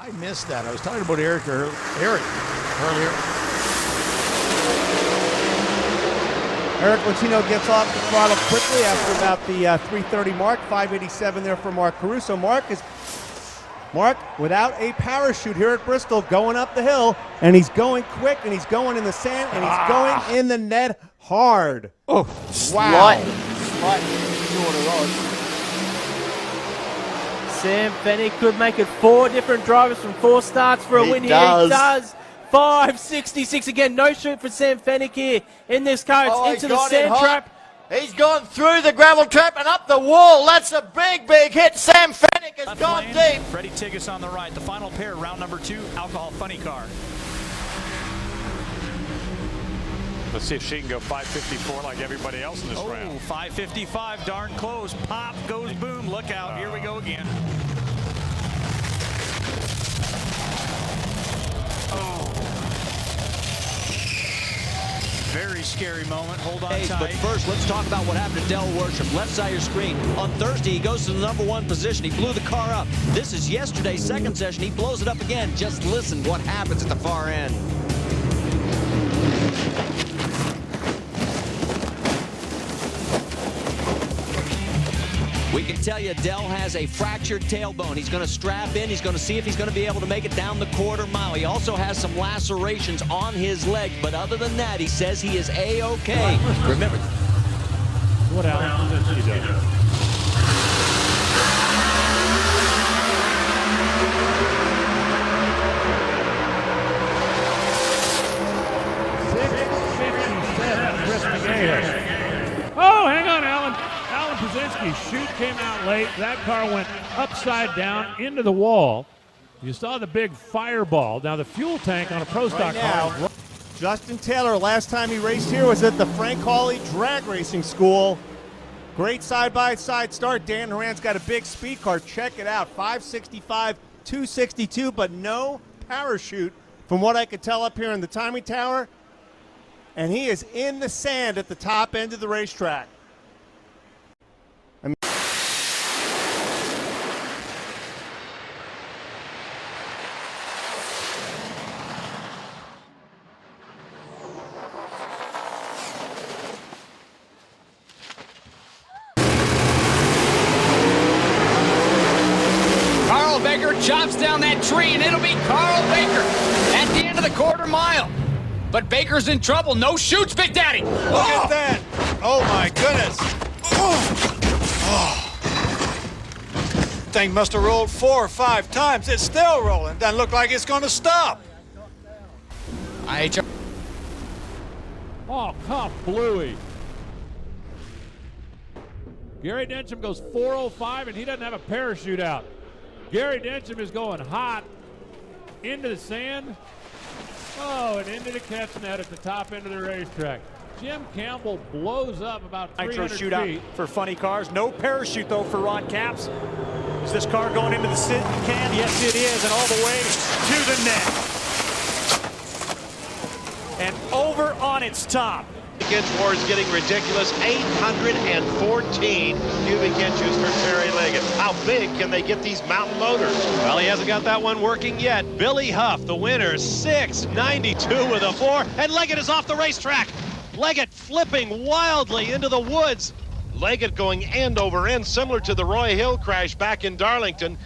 I missed that. I was talking about Eric earlier. Eric Latino gets off the throttle quickly after about the 3:30 mark. 5:87 there for Marc Caruso. Marc without a parachute here at Bristol, going up the hill, and he's going quick, and he's going in the sand, and he's going in the net hard. Oh, wow! Slight short of odds. Sam Fenech could make it 4 different drivers from 4 starts for a win here. Does. He does. 5.66 again. No shoot for Sam Fenech here in this car. It's into the sand trap. He's gone through the gravel trap and up the wall. That's a big, big hit. Sam Fenech has gone deep. Freddie Tigas on the right. The final pair, round number 2, alcohol funny car. Let's see if she can go 5.54 like everybody else in this round. 5.55, darn close. Pop goes boom. Look out. Here we go again. Oh. Very scary moment. Hold on tight. But first, let's talk about what happened to Del Worsham. Left side of your screen. On Thursday, he goes to the #1 position. He blew the car up. This is yesterday's second session. He blows it up again. Just listen what happens at the far end. We can tell you Del has a fractured tailbone. He's going to strap in. He's going to see if he's going to be able to make it down the quarter mile. He also has some lacerations on his leg. But other than that, he says he is A-OK. Remember. What Alan Prusiensky does. Oh, hang on, Alan. Alan Prusiensky's chute came out late. That car went upside down into the wall. You saw the big fireball. Now the fuel tank on a Pro Stock car. Justin Taylor, last time he raced here was at the Frank Hawley Drag Racing School. Great side-by-side start. Dan Horan's got a big speed car. Check it out. 565, 262, but no parachute from what I could tell up here in the timing tower. And he is in the sand at the top end of the racetrack. Carl Baker chops down that tree, and it'll be Carl Baker at the end of the quarter mile. But Baker's in trouble. No shoots, Big Daddy. Look at that. Oh, my goodness. Thing must have rolled 4 or 5 times. It's still rolling. Doesn't look like it's going to stop. Oh, Cuff Bluey. Gary Densham goes 4.05, and he doesn't have a parachute out. Gary Densham is going hot into the sand. Oh, and into the catch net at the top end of the racetrack. Jim Campbell blows up about 300 feet. Shootout for funny cars. No parachute, though, for Ron Capps. Is this car going into the sit can? Yes, it is, and all the way to the net. And over on its top. Weekend's war is getting ridiculous. 814 cubic inches for Terry Legett. How big can they get these mountain motors? Well, he hasn't got that one working yet. Billy Huff, the winner, 692 with a 4, and Legett is off the racetrack. Legett flipping wildly into the woods. Legett going end over end, similar to the Roy Hill crash back in Darlington.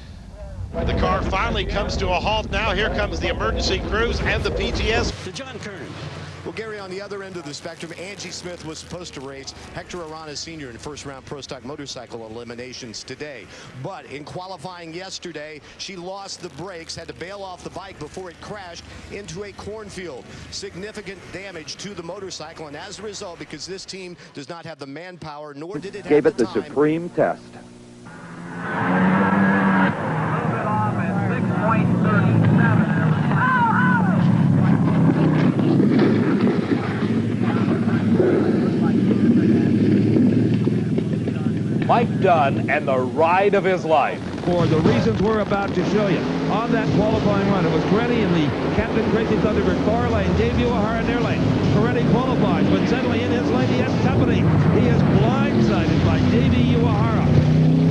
The car finally comes to a halt now. Here comes the emergency crews and the PTS. To John Kernan. Well, Gary, on the other end of the spectrum, Angie Smith was supposed to race Hector Arana Sr. in first-round Pro Stock motorcycle eliminations today. But in qualifying yesterday, she lost the brakes, had to bail off the bike before it crashed into a cornfield. Significant damage to the motorcycle, and as a result, because this team does not have the manpower, nor did it gave have it the supreme test. A little bit off at 6.37. Mike Dunn and the ride of his life. For the reasons we're about to show you. On that qualifying run, it was Correnti in the Captain Crazy Thunderbird car lane. Dave Uyehara in their lane. Correnti qualifies, but suddenly in his lane he has company. He is blindsided by Davey Uyehara.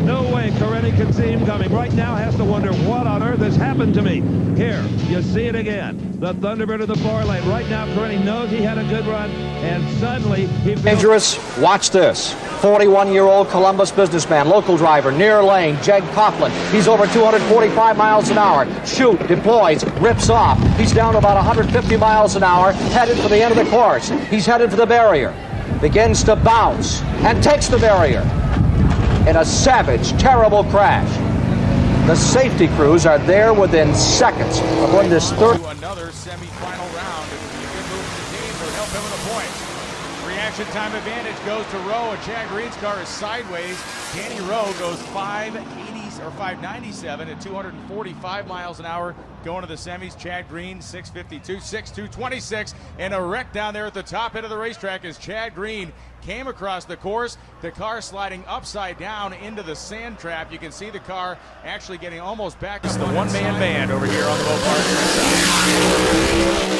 No way Correnti can see him coming. Right now has to wonder what on earth has happened to me. Here, you see it again. The Thunderbird of the far lane. Right now, Correnti knows he had a good run, and suddenly he... Dangerous. Watch this. 41-year-old Columbus businessman, local driver, near lane, Jeg Koflin. He's over 245 miles an hour. Shoot, deploys, rips off. He's down to about 150 miles an hour, headed for the end of the course. He's headed for the barrier. Begins to bounce and takes the barrier in a savage, terrible crash. The safety crews are there within seconds of when this third... To another semi-final round. It would be a good move for the team to help him with the points. Reaction time advantage goes to Rowe, and Chad Green's car is sideways. Danny Rowe goes 597 at 245 miles an hour going to the semis. Chad Green 652, 6'2", and a wreck down there at the top end of the racetrack as Chad Green came across the course. The car sliding upside down into the sand trap. You can see the car actually getting almost back. It's the one-man band over here on the Mopar side.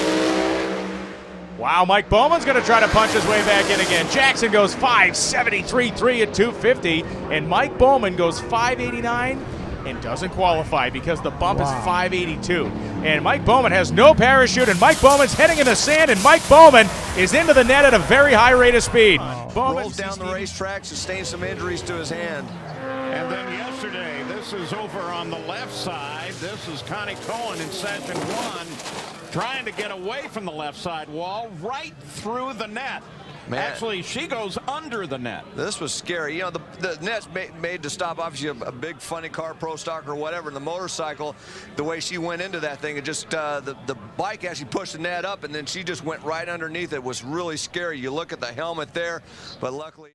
Wow, Mike Bowman's going to try to punch his way back in again. Jackson goes 573.3 at 250, and Mike Bowman goes 589 and doesn't qualify because the bump is 582. And Mike Bowman has no parachute, and Mike Bowman's heading in the sand, and Mike Bowman is into the net at a very high rate of speed. Bowman rolls down the racetrack, sustains some injuries to his hand. And then yesterday, this is over on the left side. This is Connie Cohen in session 1, trying to get away from the left side wall, right through the net. Man. Actually, she goes under the net. This was scary. You know, the net's made to stop, obviously, a big funny car, pro stock or whatever. And the motorcycle, the way she went into that thing, it just, the bike actually pushed the net up, and then she just went right underneath it. It was really scary. You look at the helmet there, but luckily...